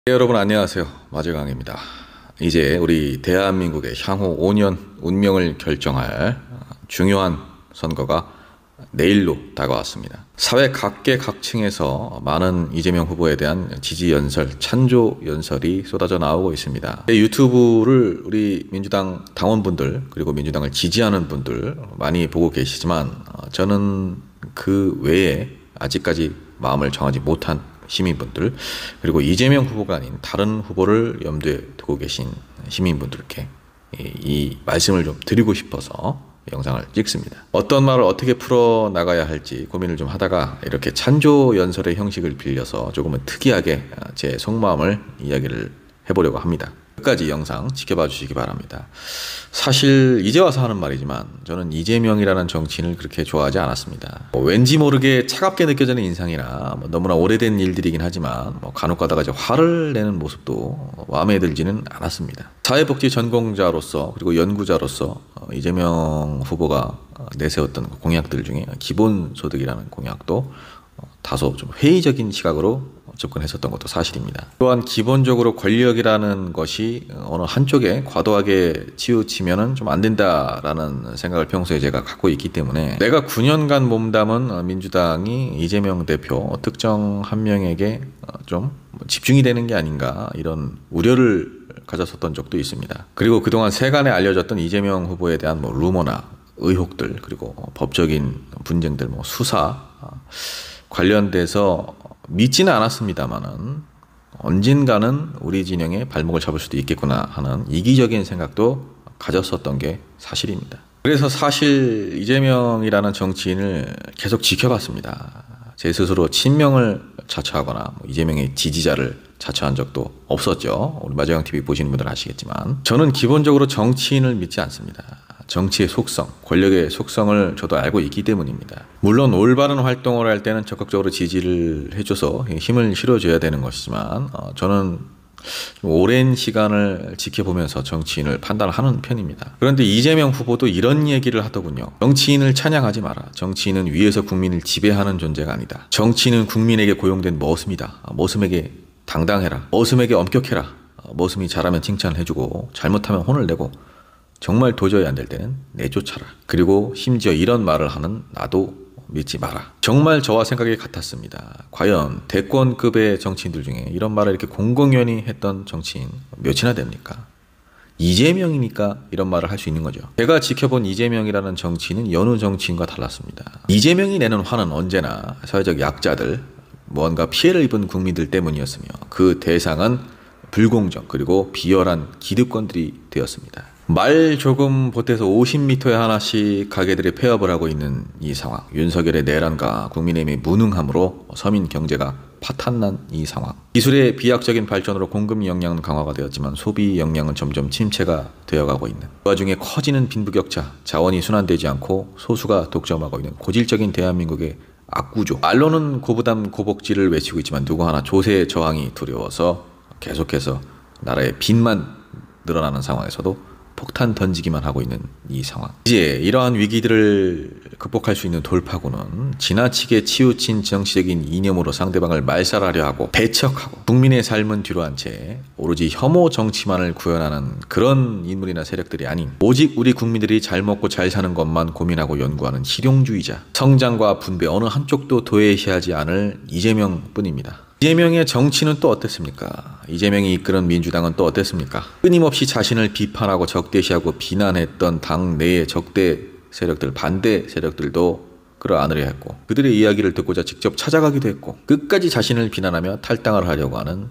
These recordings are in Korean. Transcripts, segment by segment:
네, 여러분 안녕하세요. 마재강입니다. 이제 우리 대한민국의 향후 5년 운명을 결정할 중요한 선거가 내일로 다가왔습니다. 사회 각계각층에서 많은 이재명 후보에 대한 지지 연설, 찬조 연설이 쏟아져 나오고 있습니다. 유튜브를 우리 민주당 당원분들 그리고 민주당을 지지하는 분들 많이 보고 계시지만 저는 그 외에 아직까지 마음을 정하지 못한 시민분들 그리고 이재명 후보가 아닌 다른 후보를 염두에 두고 계신 시민분들께 이 말씀을 좀 드리고 싶어서 영상을 찍습니다. 어떤 말을 어떻게 풀어 나가야 할지 고민을 좀 하다가 이렇게 찬조 연설의 형식을 빌려서 조금은 특이하게 제 속마음을 이야기를 해보려고 합니다. 끝까지 영상 지켜봐 주시기 바랍니다. 사실 이제 와서 하는 말이지만 저는 이재명이라는 정치인을 그렇게 좋아하지 않았습니다. 왠지 모르게 차갑게 느껴지는 인상이나 너무나 오래된 일들이긴 하지만 간혹 가다가 이제 화를 내는 모습도 마음에 들지는 않았습니다. 사회복지 전공자로서 그리고 연구자로서 이재명 후보가 내세웠던 공약들 중에 기본소득이라는 공약도 다소 좀 회의적인 시각으로 접근했었던 것도 사실입니다. 또한 기본적으로 권력이라는 것이 어느 한쪽에 과도하게 치우치면은 좀 안 된다라는 생각을 평소에 제가 갖고 있기 때문에 내가 9년간 몸담은 민주당이 이재명 대표 특정 한 명에게 좀 집중이 되는 게 아닌가 이런 우려를 가졌었던 적도 있습니다. 그리고 그동안 세간에 알려졌던 이재명 후보에 대한 루머나 의혹들 그리고 법적인 분쟁들 수사 관련돼서 믿지는 않았습니다만은 언젠가는 우리 진영에 발목을 잡을 수도 있겠구나 하는 이기적인 생각도 가졌었던 게 사실입니다. 그래서 사실 이재명이라는 정치인을 계속 지켜봤습니다. 제 스스로 친명을 자처하거나 이재명의 지지자를 자처한 적도 없었죠. 우리 마재강TV 보시는 분들 아시겠지만 저는 기본적으로 정치인을 믿지 않습니다. 정치의 속성, 권력의 속성을 저도 알고 있기 때문입니다. 물론 올바른 활동을 할 때는 적극적으로 지지를 해줘서 힘을 실어줘야 되는 것이지만 저는 좀 오랜 시간을 지켜보면서 정치인을 판단하는 편입니다. 그런데 이재명 후보도 이런 얘기를 하더군요. 정치인을 찬양하지 마라. 정치인은 위에서 국민을 지배하는 존재가 아니다. 정치인은 국민에게 고용된 머슴이다. 머슴에게 당당해라. 머슴에게 엄격해라. 머슴이 잘하면 칭찬을 해주고 잘못하면 혼을 내고 정말 도저히 안 될 때는 내쫓아라. 그리고 심지어 이런 말을 하는 나도 믿지 마라. 정말 저와 생각이 같았습니다. 과연 대권급의 정치인들 중에 이런 말을 이렇게 공공연히 했던 정치인 몇이나 됩니까? 이재명이니까 이런 말을 할 수 있는 거죠. 제가 지켜본 이재명이라는 정치인은 여느 정치인과 달랐습니다. 이재명이 내는 화는 언제나 사회적 약자들, 무언가 피해를 입은 국민들 때문이었으며 그 대상은 불공정 그리고 비열한 기득권들이 되었습니다. 말 조금 보태서 50m에 하나씩 가게들이 폐업을 하고 있는 이 상황, 윤석열의 내란과 국민의힘의 무능함으로 서민 경제가 파탄난 이 상황, 기술의 비약적인 발전으로 공급 역량은 강화가 되었지만 소비 역량은 점점 침체가 되어가고 있는 그 와중에 커지는 빈부격차, 자원이 순환되지 않고 소수가 독점하고 있는 고질적인 대한민국의 악구조. 말로는 고부담 고복지를 외치고 있지만 누구 하나 조세 저항이 두려워서 계속해서 나라의 빚만 늘어나는 상황에서도 폭탄 던지기만 하고 있는 이 상황. 이제 이러한 위기들을 극복할 수 있는 돌파구는 지나치게 치우친 정치적인 이념으로 상대방을 말살하려 하고 배척하고 국민의 삶은 뒤로 한 채 오로지 혐오 정치만을 구현하는 그런 인물이나 세력들이 아닌 오직 우리 국민들이 잘 먹고 잘 사는 것만 고민하고 연구하는 실용주의자, 성장과 분배 어느 한쪽도 도외시하지 않을 이재명뿐입니다. 이재명의 정치는 또 어땠습니까? 이재명이 이끄는 민주당은 또 어땠습니까? 끊임없이 자신을 비판하고 적대시하고 비난했던 당 내의 적대 세력들, 반대 세력들도 끌어안으려 했고 그들의 이야기를 듣고자 직접 찾아가기도 했고 끝까지 자신을 비난하며 탈당을 하려고 하는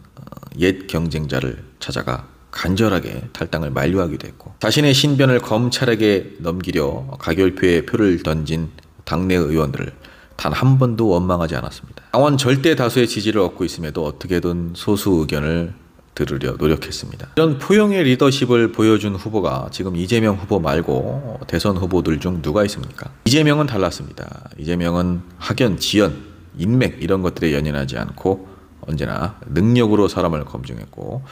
옛 경쟁자를 찾아가 간절하게 탈당을 만류하기도 했고 자신의 신변을 검찰에게 넘기려 가결표에 표를 던진 당내 의원들을 단 한 번도 원망하지 않았습니다. 당원 절대 다수의 지지를 얻고 있음에도 어떻게든 소수 의견을 들으려 노력했습니다. 이런 포용의 리더십을 보여준 후보가 지금 이재명 후보 말고 대선 후보들 중 누가 있습니까? 이재명은 달랐습니다. 이재명은 학연, 지연, 인맥 이런 것들에 연연하지 않고 언제나 능력으로 사람을 검증했고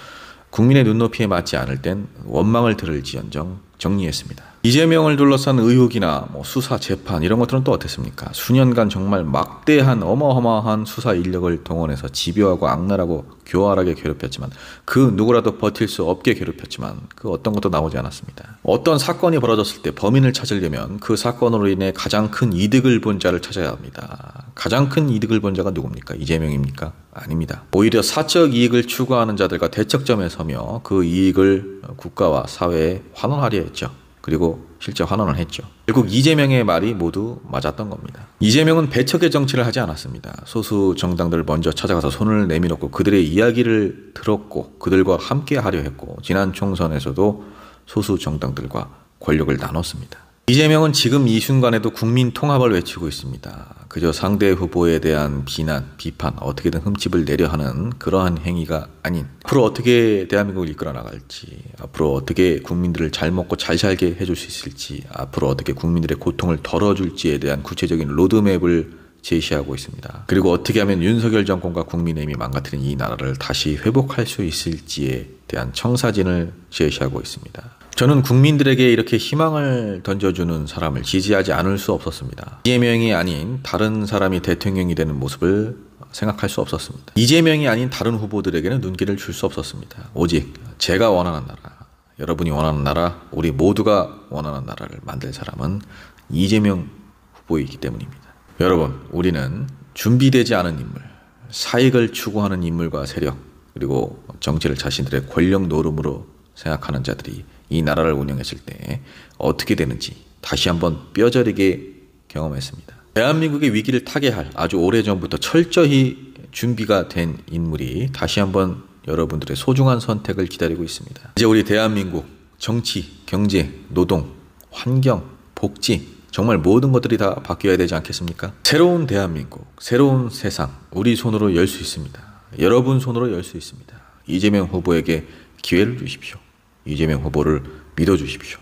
국민의 눈높이에 맞지 않을 땐 원망을 들을지언정 정리했습니다. 이재명을 둘러싼 의혹이나 수사, 재판 이런 것들은 또 어땠습니까? 수년간 정말 막대한 어마어마한 수사 인력을 동원해서 집요하고 악랄하고 교활하게 괴롭혔지만 그 누구라도 버틸 수 없게 괴롭혔지만 그 어떤 것도 나오지 않았습니다. 어떤 사건이 벌어졌을 때 범인을 찾으려면 그 사건으로 인해 가장 큰 이득을 본 자를 찾아야 합니다. 가장 큰 이득을 본 자가 누굽니까? 이재명입니까? 아닙니다. 오히려 사적 이익을 추구하는 자들과 대척점에 서며 그 이익을 국가와 사회에 환원하려 했죠. 그리고 실제 환원을 했죠. 결국 이재명의 말이 모두 맞았던 겁니다. 이재명은 배척의 정치를 하지 않았습니다. 소수 정당들을 먼저 찾아가서 손을 내밀었고 그들의 이야기를 들었고 그들과 함께 하려 했고 지난 총선에서도 소수 정당들과 권력을 나눴습니다. 이재명은 지금 이 순간에도 국민 통합을 외치고 있습니다. 그저 상대 후보에 대한 비난, 비판, 어떻게든 흠집을 내려 하는 그러한 행위가 아닌 앞으로 어떻게 대한민국을 이끌어 나갈지, 앞으로 어떻게 국민들을 잘 먹고 잘 살게 해줄 수 있을지, 앞으로 어떻게 국민들의 고통을 덜어줄지에 대한 구체적인 로드맵을 제시하고 있습니다. 그리고 어떻게 하면 윤석열 정권과 국민의힘이 망가뜨린 이 나라를 다시 회복할 수 있을지에 대한 청사진을 제시하고 있습니다. 저는 국민들에게 이렇게 희망을 던져주는 사람을 지지하지 않을 수 없었습니다. 이재명이 아닌 다른 사람이 대통령이 되는 모습을 생각할 수 없었습니다. 이재명이 아닌 다른 후보들에게는 눈길을 줄 수 없었습니다. 오직 제가 원하는 나라, 여러분이 원하는 나라, 우리 모두가 원하는 나라를 만들 사람은 이재명 후보이기 때문입니다. 여러분, 우리는 준비되지 않은 인물, 사익을 추구하는 인물과 세력, 그리고 정치를 자신들의 권력 노름으로 생각하는 자들이 이 나라를 운영했을 때 어떻게 되는지 다시 한번 뼈저리게 경험했습니다. 대한민국의 위기를 타개할 아주 오래전부터 철저히 준비가 된 인물이 다시 한번 여러분들의 소중한 선택을 기다리고 있습니다. 이제 우리 대한민국 정치, 경제, 노동, 환경, 복지 정말 모든 것들이 다 바뀌어야 되지 않겠습니까? 새로운 대한민국, 새로운 세상 우리 손으로 열 수 있습니다. 여러분 손으로 열 수 있습니다. 이재명 후보에게 기회를 주십시오. 이재명 후보를 믿어주십시오.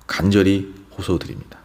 간절히 호소드립니다.